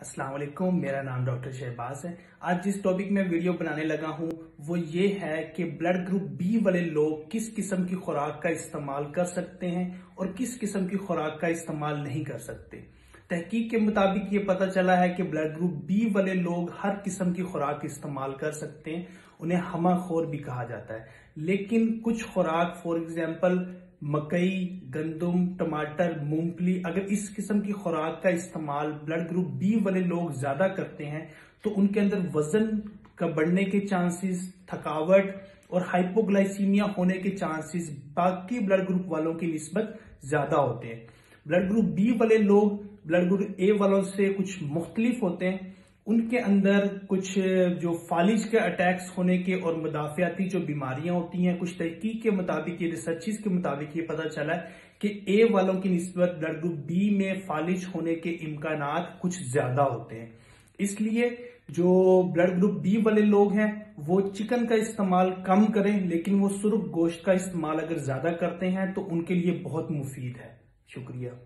अस्सलाम वालेकुम, मेरा नाम डॉक्टर शहबाज है। आज जिस टॉपिक में वीडियो बनाने लगा हूं वो ये है कि ब्लड ग्रुप बी वाले लोग किस किस्म की खुराक का इस्तेमाल कर सकते हैं और किस किस्म की खुराक का इस्तेमाल नहीं कर सकते। तहकीक के मुताबिक ये पता चला है कि ब्लड ग्रुप बी वाले लोग हर किस्म की खुराक इस्तेमाल कर सकते हैं, उन्हें हमाखोर भी कहा जाता है। लेकिन कुछ खुराक फॉर एग्जाम्पल मकई, गंदम, टमाटर, मूंगफली, अगर इस किस्म की खुराक का इस्तेमाल ब्लड ग्रुप बी वाले लोग ज्यादा करते हैं तो उनके अंदर वजन का बढ़ने के चांसेस, थकावट और हाइपोग्लाइसीमिया होने के चांसेस बाकी ब्लड ग्रुप वालों की निस्बत ज्यादा होते हैं। ब्लड ग्रुप बी वाले लोग ब्लड ग्रुप ए वालों से कुछ मुख्तलिफ होते हैं। उनके अंदर कुछ जो फालिज के अटैक्स होने के और मुदाफियाती जो बीमारियां होती हैं, कुछ तहकीक के मुताबिक, ये रिसर्चेस के मुताबिक ये पता चला है कि ए वालों की निस्बत ब्लड ग्रुप बी में फालिज होने के इम्कानात कुछ ज्यादा होते हैं। इसलिए जो ब्लड ग्रुप बी वाले लोग हैं वो चिकन का इस्तेमाल कम करें, लेकिन वो सुर्ख गोश्त का इस्तेमाल अगर ज्यादा करते हैं तो उनके लिए बहुत मुफीद है। शुक्रिया।